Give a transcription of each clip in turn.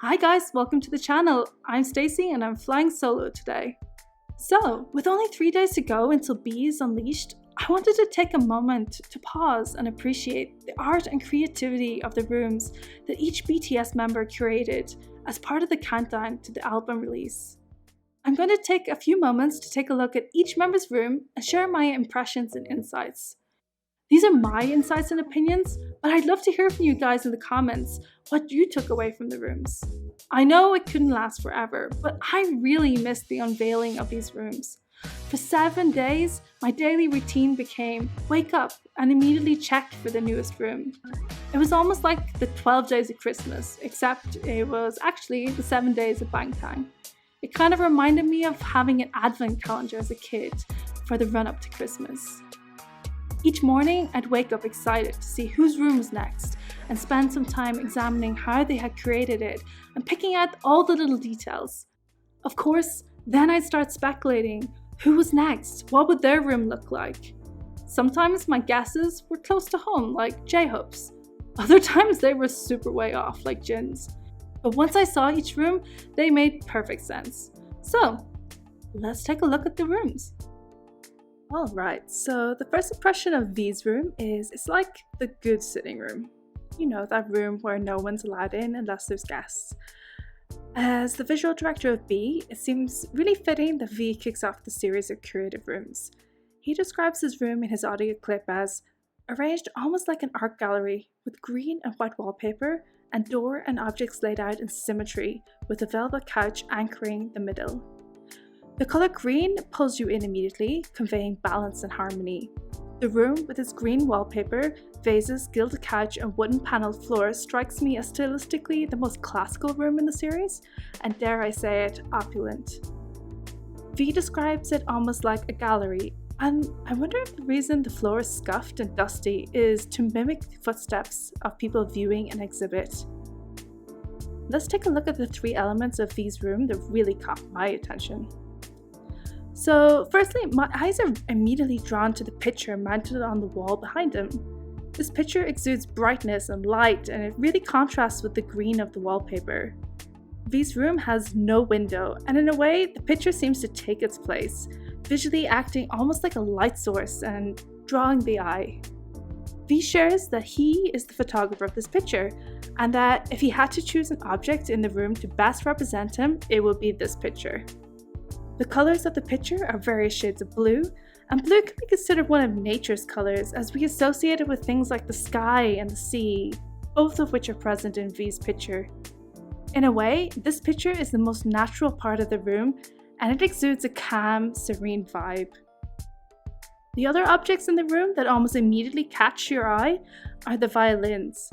Hi guys, welcome to the channel. I'm Stacey and I'm flying solo today. So, with only 3 days to go until BE is unleashed, I wanted to take a moment to pause and appreciate the art and creativity of the rooms that each BTS member curated as part of the countdown to the album release. I'm going to take a few moments to take a look at each member's room and share my impressions and insights. These are my insights and opinions, but I'd love to hear from you guys in the comments what you took away from the rooms. I know it couldn't last forever, but I really missed the unveiling of these rooms. For 7 days, my daily routine became wake up and immediately check for the newest room. It was almost like the 12 days of Christmas, except it was actually the 7 days of Bangtan. It kind of reminded me of having an advent calendar as a kid for the run-up to Christmas. Each morning, I'd wake up excited to see whose room was next and spend some time examining how they had created it and picking out all the little details. Of course, then I'd start speculating who was next, what would their room look like. Sometimes my guesses were close to home, like JHope's. Other times they were super way off, like Jin's. But once I saw each room, they made perfect sense. So, let's take a look at the rooms. Alright, so the first impression of V's room is it's like the good sitting room. You know, that room where no one's allowed in unless there's guests. As the visual director of BE, it seems really fitting that V kicks off the series of curated rooms. He describes his room in his audio clip as arranged almost like an art gallery with green and white wallpaper and door and objects laid out in symmetry with a velvet couch anchoring the middle. The colour green pulls you in immediately, conveying balance and harmony. The room with its green wallpaper, vases, gilded couch and wooden panelled floor strikes me as stylistically the most classical room in the series, and dare I say it, opulent. V describes it almost like a gallery, and I wonder if the reason the floor is scuffed and dusty is to mimic the footsteps of people viewing an exhibit. Let's take a look at the 3 elements of V's room that really caught my attention. So firstly, my eyes are immediately drawn to the picture mounted on the wall behind him. This picture exudes brightness and light, and it really contrasts with the green of the wallpaper. V's room has no window, and in a way, the picture seems to take its place, visually acting almost like a light source and drawing the eye. V shares that he is the photographer of this picture, and that if he had to choose an object in the room to best represent him, it would be this picture. The colours of the picture are various shades of blue, and blue can be considered one of nature's colours as we associate it with things like the sky and the sea, both of which are present in V's picture. In a way, this picture is the most natural part of the room, and it exudes a calm, serene vibe. The other objects in the room that almost immediately catch your eye are the violins.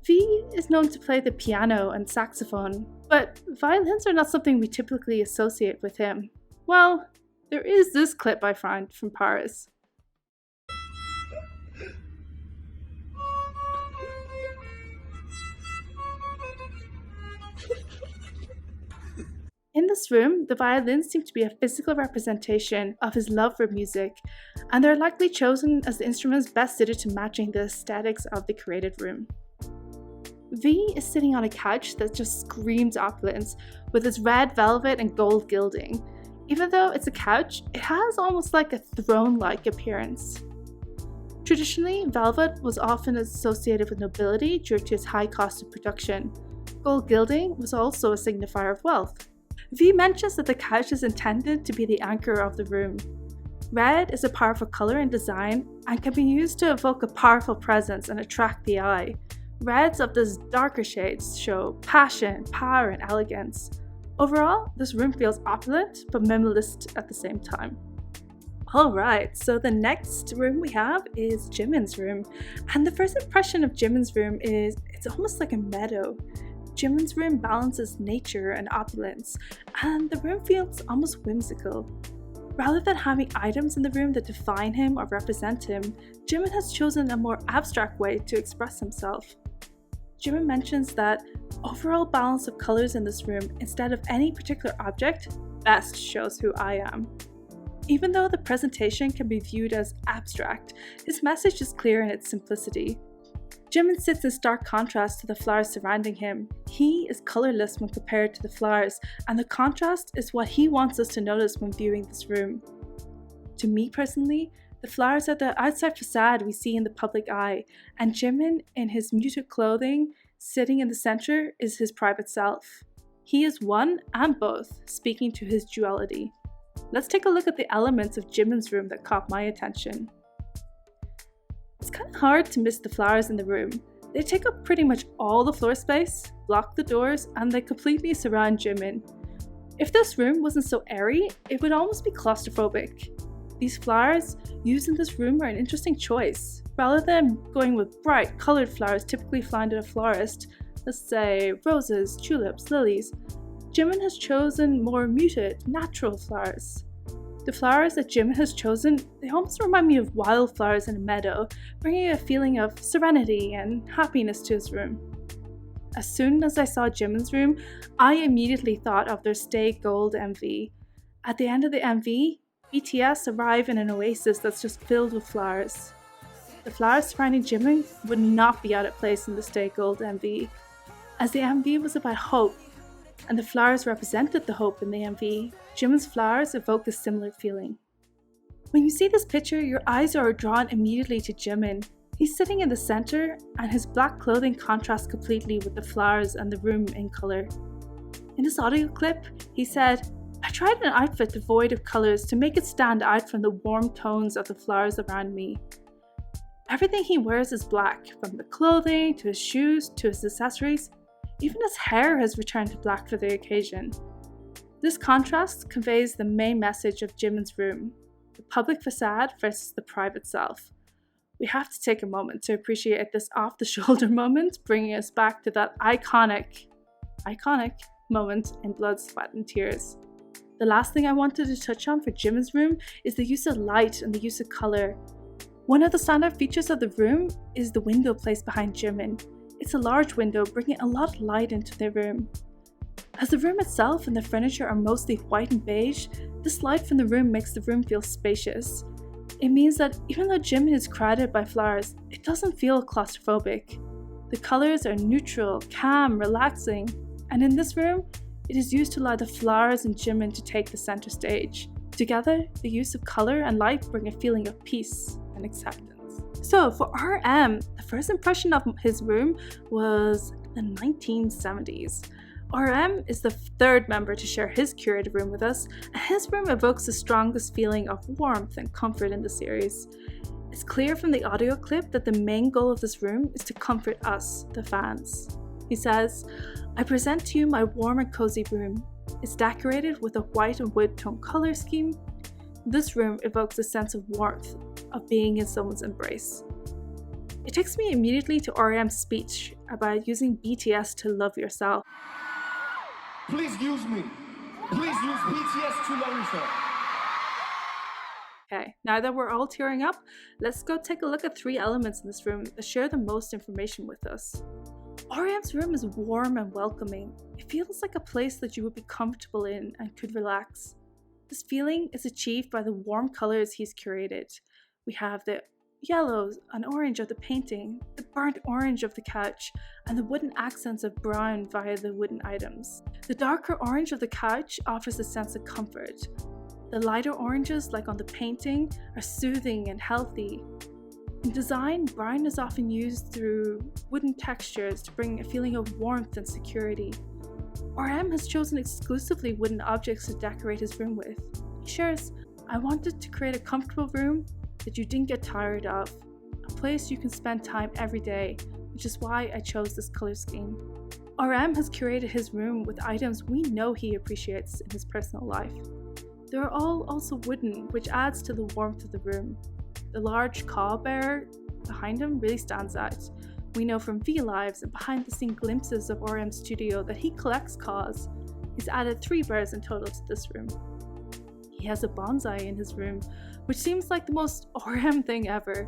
V is known to play the piano and saxophone, but violins are not something we typically associate with him. Well, there is this clip I found from Paris. In this room, the violins seem to be a physical representation of his love for music, and they're likely chosen as the instruments best suited to matching the aesthetics of the curated room. V is sitting on a couch that just screams opulence with its red velvet and gold gilding. Even though it's a couch, it has almost like a throne-like appearance. Traditionally, velvet was often associated with nobility due to its high cost of production. Gold gilding was also a signifier of wealth. V mentions that the couch is intended to be the anchor of the room. Red is a powerful colour and design and can be used to evoke a powerful presence and attract the eye. Reds of these darker shades show passion, power, and elegance. Overall, this room feels opulent but minimalist at the same time. Alright, so the next room we have is Jimin's room. And the first impression of Jimin's room is it's almost like a meadow. Jimin's room balances nature and opulence, and the room feels almost whimsical. Rather than having items in the room that define him or represent him, Jimin has chosen a more abstract way to express himself. Jimin mentions that overall balance of colors in this room instead of any particular object best shows who I am. Even though the presentation can be viewed as abstract, his message is clear in its simplicity. Jimin sits in stark contrast to the flowers surrounding him. He is colorless when compared to the flowers, and the contrast is what he wants us to notice when viewing this room. To me personally, the flowers are the outside facade we see in the public eye, and Jimin, in his muted clothing, sitting in the center, is his private self. He is one and both, speaking to his duality. Let's take a look at the elements of Jimin's room that caught my attention. It's kind of hard to miss the flowers in the room. They take up pretty much all the floor space, block the doors, and they completely surround Jimin. If this room wasn't so airy, it would almost be claustrophobic. These flowers used in this room are an interesting choice. Rather than going with bright, colored flowers typically found in a florist, let's say roses, tulips, lilies, Jimin has chosen more muted, natural flowers. The flowers that Jimin has chosen, they almost remind me of wildflowers in a meadow, bringing a feeling of serenity and happiness to his room. As soon as I saw Jimin's room, I immediately thought of their Stay Gold MV. At the end of the MV, BTS arrive in an oasis that's just filled with flowers. The flowers surrounding Jimin would not be out of place in the Stay Gold MV, as the MV was about hope, and the flowers represented the hope in the MV. Jimin's flowers evoke a similar feeling. When you see this picture, your eyes are drawn immediately to Jimin. He's sitting in the center, and his black clothing contrasts completely with the flowers and the room in color. In this audio clip, he said, "I tried an outfit devoid of colors to make it stand out from the warm tones of the flowers around me." Everything he wears is black, from the clothing, to his shoes, to his accessories. Even his hair has returned to black for the occasion. This contrast conveys the main message of Jimin's room, the public facade versus the private self. We have to take a moment to appreciate this off-the-shoulder moment, bringing us back to that iconic moment in Blood, Sweat and Tears. The last thing I wanted to touch on for Jimin's room is the use of light and the use of color. One of the standout features of the room is the window placed behind Jimin. It's a large window, bringing a lot of light into their room. As the room itself and the furniture are mostly white and beige, this light from the room makes the room feel spacious. It means that even though Jimin is crowded by flowers, it doesn't feel claustrophobic. The colors are neutral, calm, relaxing, and in this room, it is used to allow the flowers and Jimin to take the center stage. Together, the use of color and light bring a feeling of peace and acceptance. So for RM, the first impression of his room was the 1970s. RM is the third member to share his curated room with us, and his room evokes the strongest feeling of warmth and comfort in the series. It's clear from the audio clip that the main goal of this room is to comfort us, the fans. He says, "I present to you my warm and cozy room. It's decorated with a white and wood tone color scheme. This room evokes a sense of warmth, of being in someone's embrace." It takes me immediately to RM's speech about using BTS to love yourself. Please use me. Please use BTS to love yourself. Okay, now that we're all tearing up, let's go take a look at 3 elements in this room that share the most information with us. RM's room is warm and welcoming. It feels like a place that you would be comfortable in and could relax. This feeling is achieved by the warm colors he's curated. We have the yellows and orange of the painting, the burnt orange of the couch, and the wooden accents of brown via the wooden items. The darker orange of the couch offers a sense of comfort. The lighter oranges, like on the painting, are soothing and healthy. In design, brown is often used through wooden textures to bring a feeling of warmth and security. RM has chosen exclusively wooden objects to decorate his room with. He shares, "I wanted to create a comfortable room that you didn't get tired of, a place you can spend time every day, which is why I chose this color scheme." RM has curated his room with items we know he appreciates in his personal life. They are all also wooden, which adds to the warmth of the room. The large caw bear behind him really stands out. We know from V-Lives and behind-the-scene glimpses of RM's studio that he collects caws. He's added 3 bears in total to this room. He has a bonsai in his room, which seems like the most RM thing ever.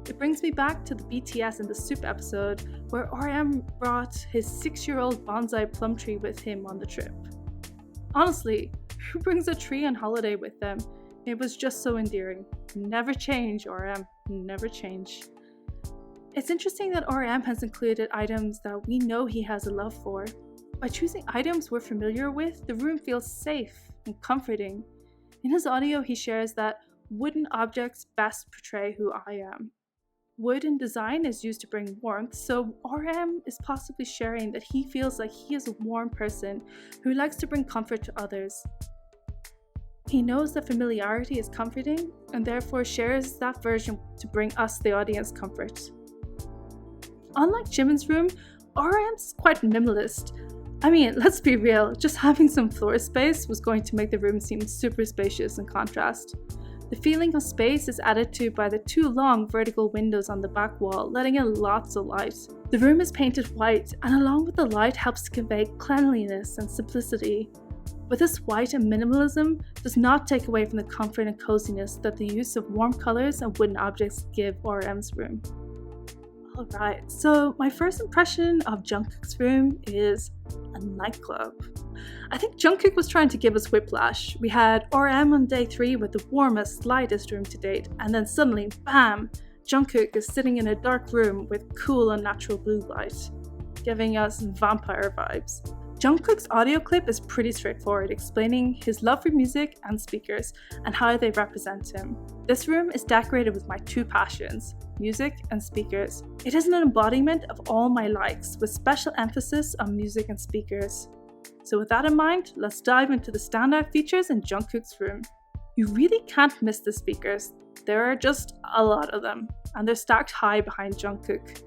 It brings me back to the BTS in the Soup episode, where RM brought his 6-year-old bonsai plum tree with him on the trip. Honestly, who brings a tree on holiday with them? It was just so endearing. Never change, RM, never change. It's interesting that RM has included items that we know he has a love for. By choosing items we're familiar with, the room feels safe and comforting. In his audio, he shares that wooden objects best portray who I am. Wood in design is used to bring warmth, so RM is possibly sharing that he feels like he is a warm person who likes to bring comfort to others. He knows that familiarity is comforting and therefore shares that version to bring us, the audience, comfort. Unlike Jimin's room, RM's quite minimalist. I mean, let's be real, just having some floor space was going to make the room seem super spacious in contrast. The feeling of space is added to by the 2 long vertical windows on the back wall, letting in lots of light. The room is painted white, and along with the light helps to convey cleanliness and simplicity. But this white and minimalism does not take away from the comfort and coziness that the use of warm colors and wooden objects give RM's room. Alright, so my first impression of Jungkook's room is a nightclub. I think Jungkook was trying to give us whiplash. We had RM on day 3 with the warmest, lightest room to date, and then suddenly, bam! Jungkook is sitting in a dark room with cool and natural blue light, giving us vampire vibes. Jungkook's audio clip is pretty straightforward, explaining his love for music and speakers and how they represent him. This room is decorated with my 2 passions, music and speakers. It is an embodiment of all my likes, with special emphasis on music and speakers. So with that in mind, let's dive into the standout features in Jungkook's room. You really can't miss the speakers. There are just a lot of them, and they're stacked high behind Jungkook.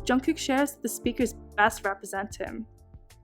Jungkook shares that the speakers best represent him.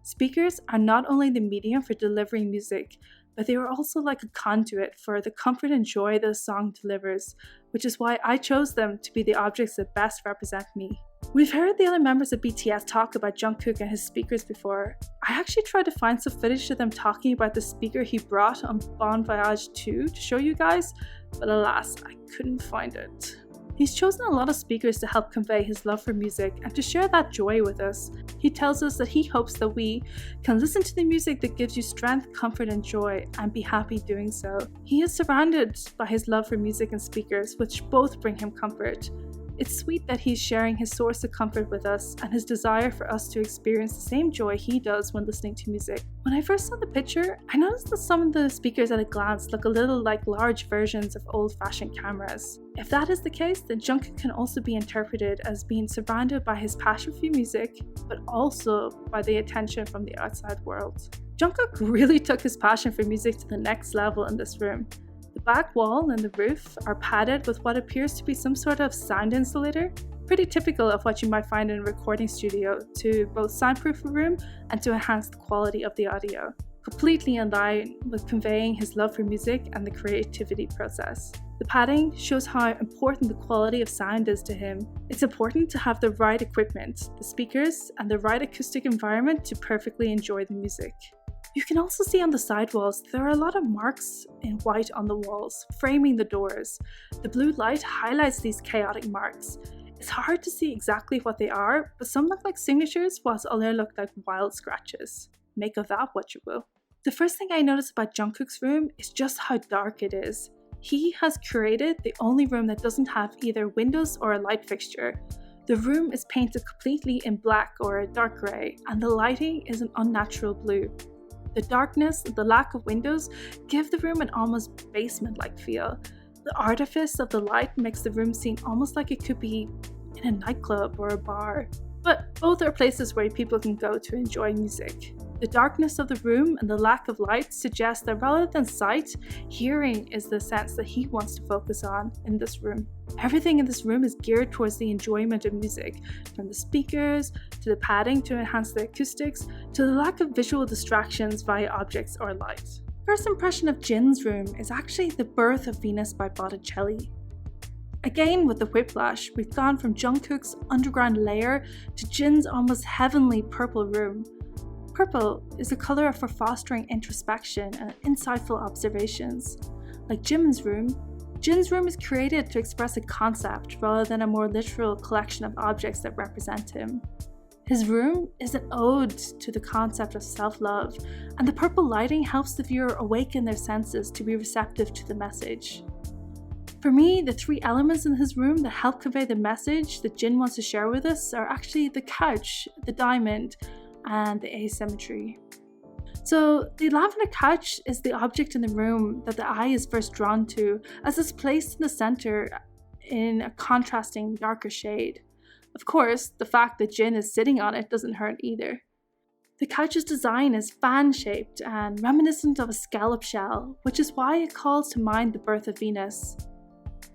Speakers are not only the medium for delivering music, but they are also like a conduit for the comfort and joy that a song delivers, which is why I chose them to be the objects that best represent me. We've heard the other members of BTS talk about Jungkook and his speakers before. I actually tried to find some footage of them talking about the speaker he brought on Bon Voyage 2 to show you guys, but alas, I couldn't find it. He's chosen a lot of speakers to help convey his love for music and to share that joy with us. He tells us that he hopes that we can listen to the music that gives you strength, comfort, and joy, and be happy doing so. He is surrounded by his love for music and speakers, which both bring him comfort. It's sweet that he's sharing his source of comfort with us and his desire for us to experience the same joy he does when listening to music. When I first saw the picture, I noticed that some of the speakers at a glance look a little like large versions of old-fashioned cameras. If that is the case, then Jungkook can also be interpreted as being surrounded by his passion for music, but also by the attention from the outside world. Jungkook really took his passion for music to the next level in this room. The back wall and the roof are padded with what appears to be some sort of sound insulator, pretty typical of what you might find in a recording studio, to both soundproof a room and to enhance the quality of the audio, completely in line with conveying his love for music and the creativity process. The padding shows how important the quality of sound is to him. It's important to have the right equipment, the speakers, and the right acoustic environment to perfectly enjoy the music. You can also see on the side walls there are a lot of marks in white on the walls, framing the doors. The blue light highlights these chaotic marks. It's hard to see exactly what they are, but some look like signatures whilst others look like wild scratches. Make of that what you will. The first thing I noticed about Jungkook's room is just how dark it is. He has curated the only room that doesn't have either windows or a light fixture. The room is painted completely in black or a dark grey, and the lighting is an unnatural blue. The darkness and the lack of windows give the room an almost basement-like feel. The artifice of the light makes the room seem almost like it could be in a nightclub or a bar. But both are places where people can go to enjoy music. The darkness of the room and the lack of light suggest that rather than sight, hearing is the sense that he wants to focus on in this room. Everything in this room is geared towards the enjoyment of music, from the speakers, to the padding to enhance the acoustics, to the lack of visual distractions via objects or light. First impression of Jin's room is actually The Birth of Venus by Botticelli. Again, with the whiplash, we've gone from Jungkook's underground lair to Jin's almost heavenly purple room. Purple is a colour for fostering introspection and insightful observations. Like Jin's room is created to express a concept rather than a more literal collection of objects that represent him. His room is an ode to the concept of self-love, and the purple lighting helps the viewer awaken their senses to be receptive to the message. For me, the three elements in his room that help convey the message that Jin wants to share with us are actually the couch, the diamond, and the asymmetry. So the lavender couch is the object in the room that the eye is first drawn to, as it's placed in the center in a contrasting darker shade. Of course, the fact that Jin is sitting on it doesn't hurt either. The couch's design is fan-shaped and reminiscent of a scallop shell, which is why it calls to mind the birth of Venus.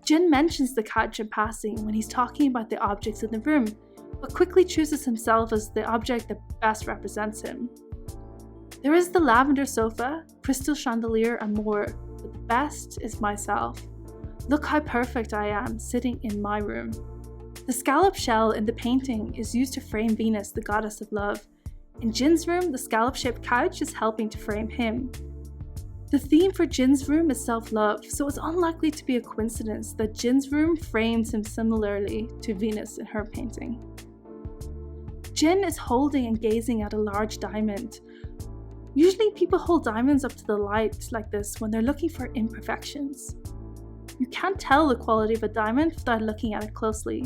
Jin mentions the couch in passing when he's talking about the objects in the room, but quickly chooses himself as the object that best represents him. There is the lavender sofa, crystal chandelier, and more, but the best is myself. Look how perfect I am sitting in my room. The scallop shell in the painting is used to frame Venus, the goddess of love. In Jin's room, the scallop-shaped couch is helping to frame him. The theme for Jin's room is self-love, so it's unlikely to be a coincidence that Jin's room frames him similarly to Venus in her painting. Jin is holding and gazing at a large diamond. Usually people hold diamonds up to the light like this when they're looking for imperfections. You can't tell the quality of a diamond without looking at it closely.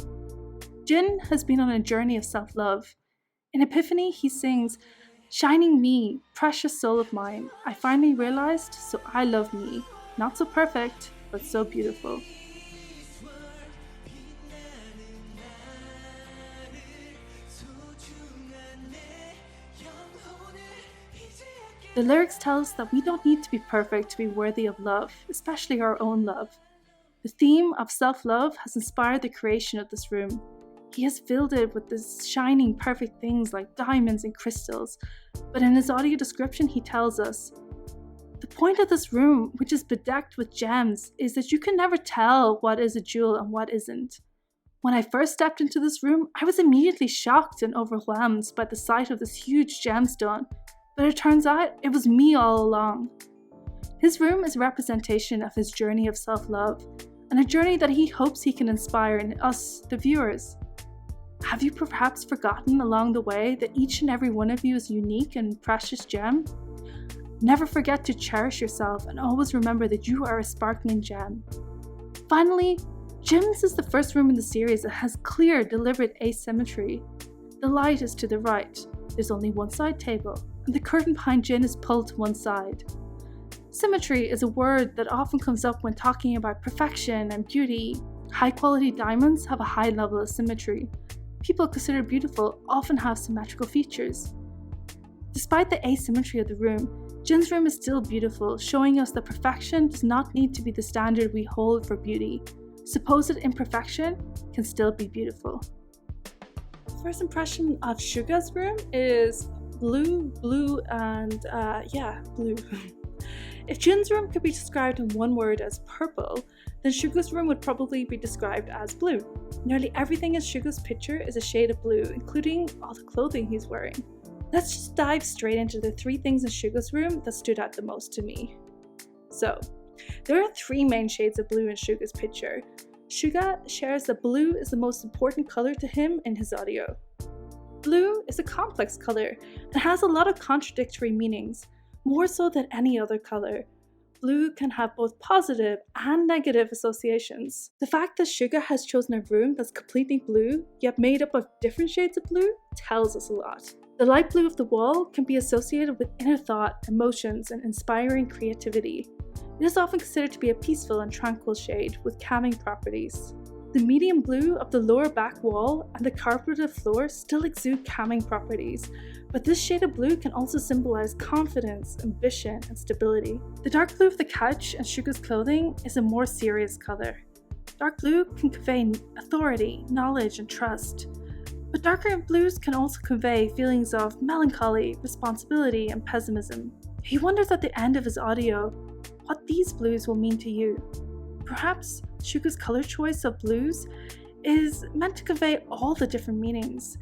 Jin has been on a journey of self-love. In Epiphany, he sings, "Shining me, precious soul of mine, I finally realized, so I love me. Not so perfect, but so beautiful." The lyrics tell us that we don't need to be perfect to be worthy of love, especially our own love. The theme of self-love has inspired the creation of this room. He has filled it with these shining, perfect things like diamonds and crystals, but in his audio description he tells us, "The point of this room, which is bedecked with gems, is that you can never tell what is a jewel and what isn't. When I first stepped into this room, I was immediately shocked and overwhelmed by the sight of this huge gemstone, but it turns out it was me all along." His room is a representation of his journey of self-love, and a journey that he hopes he can inspire in us, the viewers. Have you perhaps forgotten along the way that each and every one of you is unique and precious gem? Never forget to cherish yourself and always remember that you are a sparkling gem. Finally, Jin's is the first room in the series that has clear, deliberate asymmetry. The light is to the right, there's only one side table, and the curtain behind Jin is pulled to one side. Symmetry is a word that often comes up when talking about perfection and beauty. High-quality diamonds have a high level of symmetry. People considered beautiful often have symmetrical features. Despite the asymmetry of the room, Jin's room is still beautiful, showing us that perfection does not need to be the standard we hold for beauty. Supposed imperfection can still be beautiful. First impression of Suga's room is blue, and blue. If Jin's room could be described in one word as purple, then Suga's room would probably be described as blue. Nearly everything in Suga's picture is a shade of blue, including all the clothing he's wearing. Let's just dive straight into the three things in Suga's room that stood out the most to me. So, there are three main shades of blue in Suga's picture. Suga shares that blue is the most important color to him in his audio. Blue is a complex color and has a lot of contradictory meanings, more so than any other color. Blue can have both positive and negative associations. The fact that Suga has chosen a room that's completely blue, yet made up of different shades of blue, tells us a lot. The light blue of the wall can be associated with inner thought, emotions, and inspiring creativity. It is often considered to be a peaceful and tranquil shade with calming properties. The medium blue of the lower back wall and the carpeted floor still exude calming properties, but this shade of blue can also symbolize confidence, ambition, and stability. The dark blue of the couch and Suga's clothing is a more serious color. Dark blue can convey authority, knowledge, and trust, but darker blues can also convey feelings of melancholy, responsibility, and pessimism. He wonders at the end of his audio what these blues will mean to you. Perhaps Suga's color choice of blues is meant to convey all the different meanings.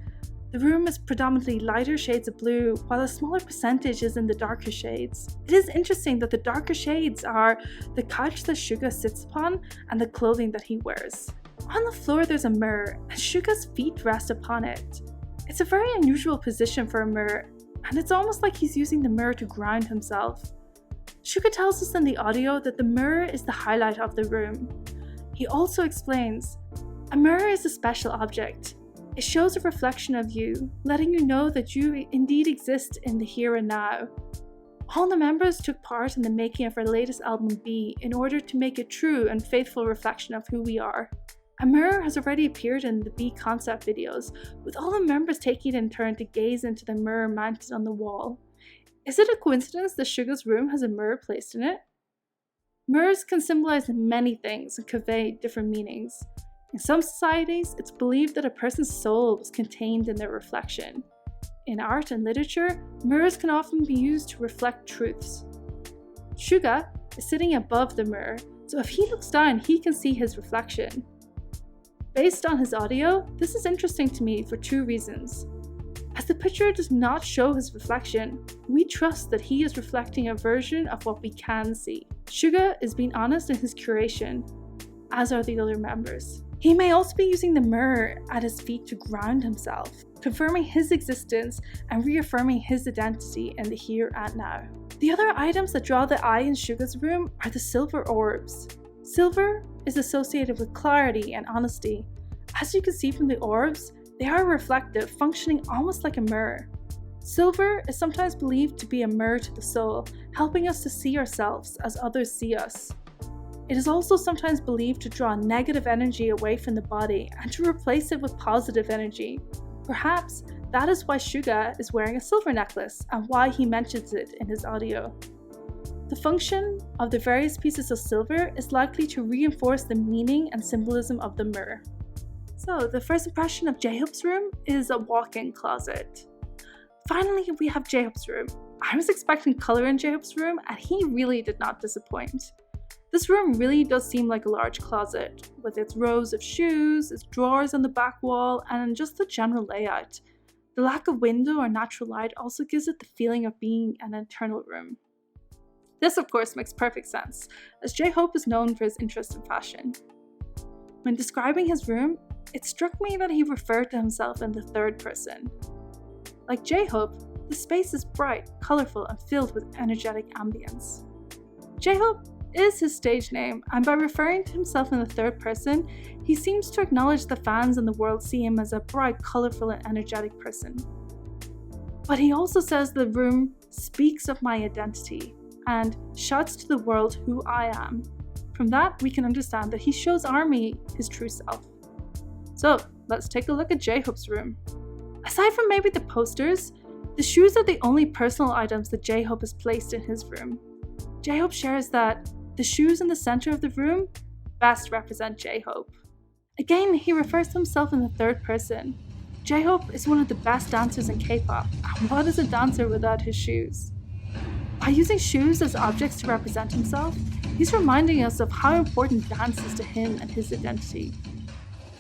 The room is predominantly lighter shades of blue, while a smaller percentage is in the darker shades. It is interesting that the darker shades are the couch that Suga sits upon and the clothing that he wears. On the floor there's a mirror, and Suga's feet rest upon it. It's a very unusual position for a mirror, and it's almost like he's using the mirror to ground himself. Suga tells us in the audio that the mirror is the highlight of the room. He also explains, a mirror is a special object. It shows a reflection of you, letting you know that you indeed exist in the here and now. All the members took part in the making of our latest album BE in order to make a true and faithful reflection of who we are. A mirror has already appeared in the BE concept videos, with all the members taking it in turn to gaze into the mirror mounted on the wall. Is it a coincidence that Suga's room has a mirror placed in it? Mirrors can symbolize many things and convey different meanings. In some societies, it's believed that a person's soul was contained in their reflection. In art and literature, mirrors can often be used to reflect truths. Suga is sitting above the mirror, so if he looks down, he can see his reflection. Based on his audio, this is interesting to me for two reasons. As the picture does not show his reflection, we trust that he is reflecting a version of what we can see. Suga is being honest in his curation, as are the other members. He may also be using the mirror at his feet to ground himself, confirming his existence and reaffirming his identity in the here and now. The other items that draw the eye in Suga's room are the silver orbs. Silver is associated with clarity and honesty. As you can see from the orbs, they are reflective, functioning almost like a mirror. Silver is sometimes believed to be a mirror to the soul, helping us to see ourselves as others see us. It is also sometimes believed to draw negative energy away from the body and to replace it with positive energy. Perhaps that is why Suga is wearing a silver necklace and why he mentions it in his audio. The function of the various pieces of silver is likely to reinforce the meaning and symbolism of the mirror. So the first impression of JHope's room is a walk-in closet. Finally, we have JHope's room. I was expecting color in JHope's room and he really did not disappoint. This room really does seem like a large closet, with its rows of shoes, its drawers on the back wall, and just the general layout. The lack of window or natural light also gives it the feeling of being an internal room. This of course makes perfect sense, as JHope is known for his interest in fashion. When describing his room, it struck me that he referred to himself in the third person. Like JHope, the space is bright, colourful, and filled with energetic ambience. JHope is his stage name, and by referring to himself in the third person, he seems to acknowledge the fans in the world see him as a bright, colourful, and energetic person. But he also says the room speaks of my identity and shouts to the world who I am. From that, we can understand that he shows ARMY his true self. So, let's take a look at JHope's room. Aside from maybe the posters, the shoes are the only personal items that JHope has placed in his room. JHope shares that the shoes in the center of the room best represent JHope. Again, he refers to himself in the third person. JHope is one of the best dancers in K-pop, and what is a dancer without his shoes? By using shoes as objects to represent himself, he's reminding us of how important dance is to him and his identity.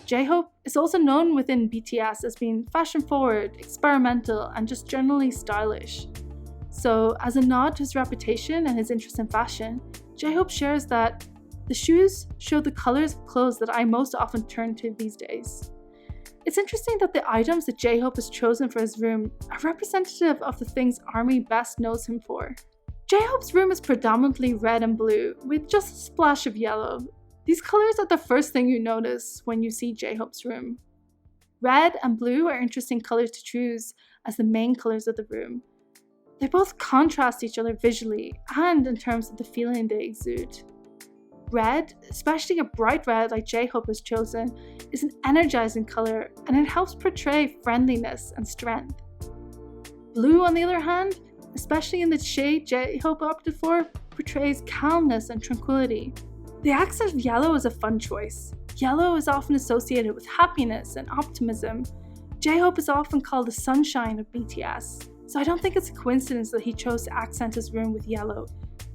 JHope is also known within BTS as being fashion-forward, experimental, and just generally stylish. So, as a nod to his reputation and his interest in fashion, JHope shares that the shoes show the colors of clothes that I most often turn to these days. It's interesting that the items that JHope has chosen for his room are representative of the things ARMY best knows him for. JHope's room is predominantly red and blue, with just a splash of yellow. These colors are the first thing you notice when you see JHope's room. Red and blue are interesting colors to choose as the main colors of the room. They both contrast each other visually and in terms of the feeling they exude. Red, especially a bright red like JHope has chosen, is an energizing color and it helps portray friendliness and strength. Blue, on the other hand, especially in the shade JHope opted for, portrays calmness and tranquility. The accent of yellow is a fun choice. Yellow is often associated with happiness and optimism. JHope is often called the sunshine of BTS. So I don't think it's a coincidence that he chose to accent his room with yellow.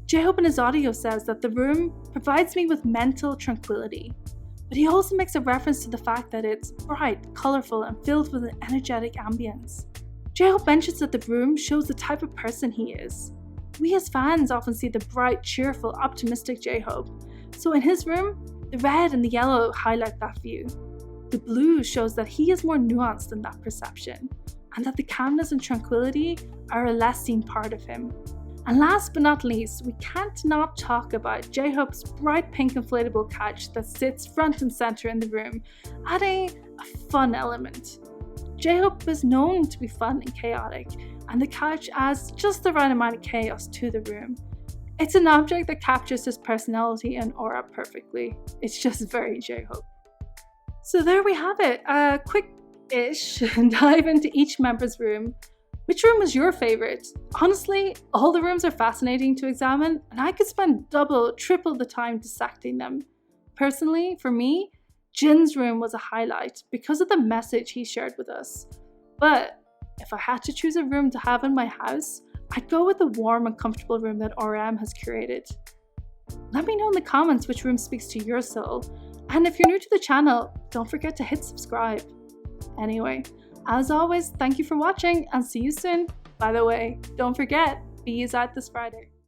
JHope in his audio says that the room provides me with mental tranquility. But he also makes a reference to the fact that it's bright, colourful, and filled with an energetic ambience. JHope mentions that the room shows the type of person he is. We as fans often see the bright, cheerful, optimistic JHope. So in his room, the red and the yellow highlight that view. The blue shows that he is more nuanced than that perception, and that the calmness and tranquility are a less seen part of him. And last but not least, we can't not talk about JHope's bright pink inflatable couch that sits front and center in the room, adding a fun element. JHope is known to be fun and chaotic, and the couch adds just the right amount of chaos to the room. It's an object that captures his personality and aura perfectly. It's just very JHope. So there we have it, a quick-ish dive into each member's room. Which room was your favorite? Honestly, all the rooms are fascinating to examine, and I could spend double, triple the time dissecting them. Personally, for me, Jin's room was a highlight because of the message he shared with us. But if I had to choose a room to have in my house, I'd go with the warm and comfortable room that RM has curated. Let me know in the comments which room speaks to your soul, and if you're new to the channel, don't forget to hit subscribe. Anyway, as always, thank you for watching and see you soon. By the way, don't forget, BE is out this Friday.